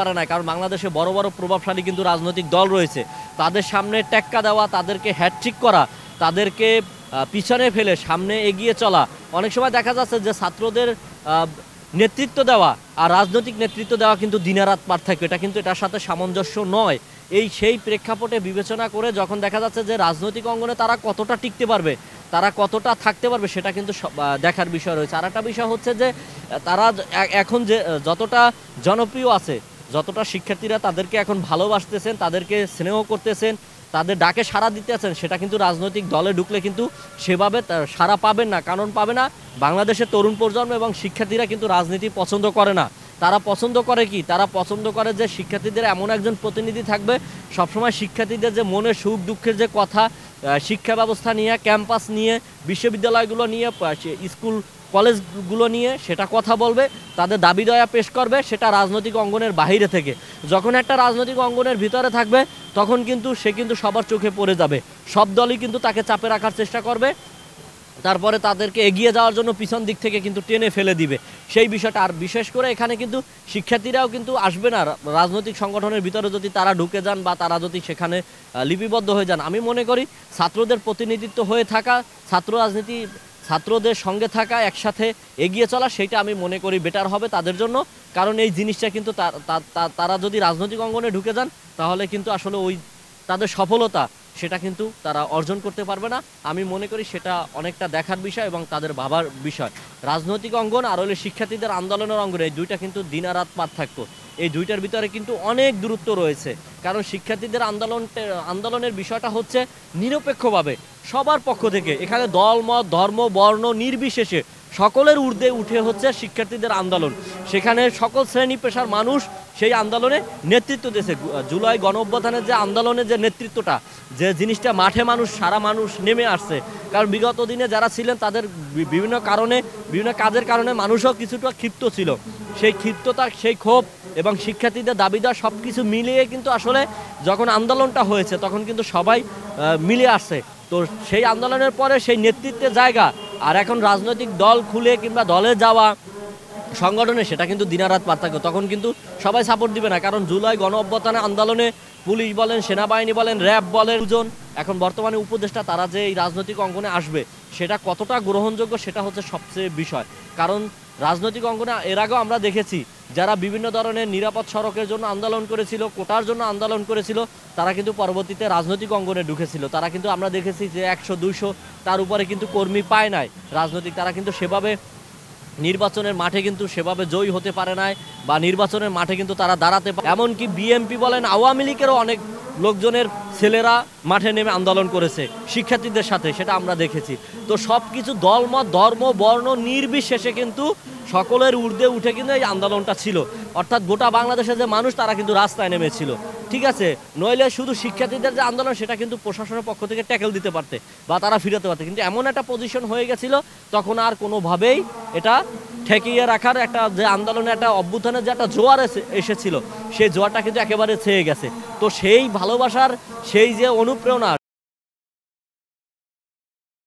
পারে না, কারণ বাংলাদেশে বড় বড় প্রভাবশালী কিন্তু রাজনৈতিক দল রয়েছে। তাদের সামনে টেক্কা দেওয়া, তাদেরকে হ্যাটট্রিক করা, তাদেরকে পিছনে ফেলে সামনে এগিয়ে চলা, অনেক সময় দেখা যাচ্ছে যে ছাত্রদের নেতৃত্ব দেওয়া আর রাজনৈতিক নেতৃত্ব দেওয়া কিন্তু দিনারাত পার্থক্য। এটা কিন্তু এটার সাথে সামঞ্জস্য নয়। সেই প্রেক্ষাপটে বিবেচনা করে যখন দেখা যাচ্ছে যে রাজনৈতিক অঙ্গনে তারা কতটা টিকতে পারবে, তারা কতটা থাকতে পারবে, সেটা কিন্তু দেখার বিষয় রয়েছে। আর একটা বিষয় হচ্ছে যে তারা এখন যে যতটা জনপ্রিয় আছে, যতটা শিক্ষার্থীরা তাদেরকে এখন ভালোবাসতেছেন, তাদেরকে স্নেহ করতেছেন, তাদের ডাকে সাড়া দিতেছেন, সেটা কিন্তু রাজনৈতিক দলে ঢুকলে কিন্তু সেভাবে সাড়া পাবেন না। কারণ পাবে না, বাংলাদেশের তরুণ প্রজন্ম এবং শিক্ষার্থীরা কিন্তু রাজনীতি পছন্দ করে না। তারা পছন্দ করে কি, তারা পছন্দ করে যে শিক্ষার্থীদের এমন একজন প্রতিনিধি থাকবে সবসময় শিক্ষার্থীদের যে মনের সুখ দুঃখের যে কথা, শিক্ষা ব্যবস্থা নিয়ে, ক্যাম্পাস নিয়ে, বিশ্ববিদ্যালয়গুলো নিয়ে, স্কুল কলেজগুলো নিয়ে সেটা কথা বলবে, তাদের দাবি দয়া পেশ করবে, সেটা রাজনৈতিক অঙ্গনের বাহিরে থেকে। যখন একটা রাজনৈতিক অঙ্গনের ভিতরে থাকবে তখন কিন্তু সে কিন্তু সবার চোখে পড়ে যাবে, সব দলই কিন্তু তাকে চাপে রাখার চেষ্টা করবে, তারপরে তাদেরকে এগিয়ে যাওয়ার জন্য পিছন দিক থেকে কিন্তু টেনে ফেলে দিবে সেই বিষয়টা। আর বিশেষ করে এখানে কিন্তু শিক্ষার্থীরাও কিন্তু আসবে না রাজনৈতিক সংগঠনের ভিতরে যদি তারা ঢুকে যান বা তারা যদি সেখানে লিপিবদ্ধ হয়ে যান। আমি মনে করি ছাত্রদের প্রতিনিধিত্ব হয়ে থাকা, ছাত্র রাজনীতি, ছাত্রদের সঙ্গে থাকা, একসাথে এগিয়ে চলা, সেটা আমি মনে করি বেটার হবে তাদের জন্য। কারণ এই জিনিসটা কিন্তু তারা যদি রাজনৈতিক অঙ্গনে ঢুকে যান তাহলে কিন্তু আসলে ওই তাদের সফলতা সেটা কিন্তু তারা অর্জন করতে পারবে না। আমি মনে করি সেটা অনেকটা দেখার বিষয় এবং তাদের ভাবার বিষয়। রাজনৈতিক অঙ্গন আর হলে শিক্ষার্থীদের আন্দোলনের অঙ্গন, এই দুইটা কিন্তু দিন আর রাত পার্থক্য। এই দুইটার ভিতরে কিন্তু অনেক দূরত্ব রয়েছে। কারণ শিক্ষার্থীদের আন্দোলনের বিষয়টা হচ্ছে নিরপেক্ষভাবে সবার পক্ষ থেকে, এখানে দল মত ধর্ম বর্ণ নির্বিশেষে সকলের ঊর্ধ্বে উঠে হচ্ছে শিক্ষার্থীদের আন্দোলন। সেখানে সকল শ্রেণী পেশার মানুষ সেই আন্দোলনে নেতৃত্ব দিয়েছে। জুলাই গণ অভ্যুত্থানের যে আন্দোলনের যে নেতৃত্বটা, যে জিনিসটা মাঠে সারা মানুষ নেমে আসছে। কারণ বিগত দিনে যারা ছিলেন তাদের বিভিন্ন কারণে, বিভিন্ন কাজের কারণে মানুষও কিছুটা ক্ষিপ্ত ছিল। সেই ক্ষিপ্ততা, সেই ক্ষোভ এবং শিক্ষার্থীদের দাবিদার সব কিছু মিলিয়ে কিন্তু আসলে যখন আন্দোলনটা হয়েছে তখন কিন্তু সবাই মিলে আসছে। তো সেই আন্দোলনের পরে সেই নেতৃত্বের জায়গা আর এখন রাজনৈতিক দল খুলে কিংবা দলে যাওয়া সংগঠনে, সেটা কিন্তু দিনারাত পার্থক্য। তখন কিন্তু সবাই সাপোর্ট দিবে না। কারণ জুলাই গণ অভ্যুত্থানের আন্দোলনে পুলিশ বলেন, সেনাবাহিনী বলেন, র্যাব বলেন, দুজন এখন বর্তমানে উপদেষ্টা, তারা যে এই রাজনৈতিক অঙ্গনে আসবে সেটা কতটা গ্রহণযোগ্য সেটা হচ্ছে সবচেয়ে বিষয়। কারণ রাজনৈতিক অঙ্গনে এর আগেও আমরা দেখেছি যারা বিভিন্ন ধরনের নিরাপদ সড়কের জন্য আন্দোলন করেছিল, কোটার জন্য আন্দোলন করেছিল, তারা কিন্তু পরবর্তীতে রাজনৈতিক অঙ্গনে ঢুকেছিল। তারা কিন্তু আমরা দেখেছি যে 100-200 তার উপরে কিন্তু কর্মী পায় নাই রাজনৈতিক, তারা কিন্তু সেভাবে নির্বাচনের মাঠে কিন্তু সেভাবে জয়ী হতে পারে নাই বা নির্বাচনের মাঠে কিন্তু তারা দাঁড়াতে পারে। এমনকি বিএনপি বলেন, আওয়ামী লীগেরও অনেক লোকজনের ছেলেরা মাঠে নেমে আন্দোলন করেছে শিক্ষার্থীদের সাথে, সেটা আমরা দেখেছি। তো সব কিছু দলমত ধর্ম বর্ণ নির্বিশেষে কিন্তু সকলের ঊর্ধ্বে উঠে কিন্তু এই আন্দোলনটা ছিল। অর্থাৎ গোটা বাংলাদেশের যে মানুষ তারা কিন্তু রাস্তায় নেমেছিল, ঠিক আছে। নইলে শুধু শিক্ষার্থীদের যে আন্দোলন সেটা কিন্তু প্রশাসনের পক্ষ থেকে ট্যাকেল দিতে পারতে বা তারা ফিরাতে পারতে, কিন্তু এমন একটা পজিশন হয়ে গেছিল তখন আর কোনোভাবেই এটা ঠেকিয়ে রাখার, একটা যে আন্দোলনে একটা অভ্যুত্থানের যে একটা জোয়ার এসেছিল সেই জোয়ারটা কিন্তু একেবারে ছেয়ে গেছে। তো সেই ভালোবাসার, সেই যে অনুপ্রেরণা,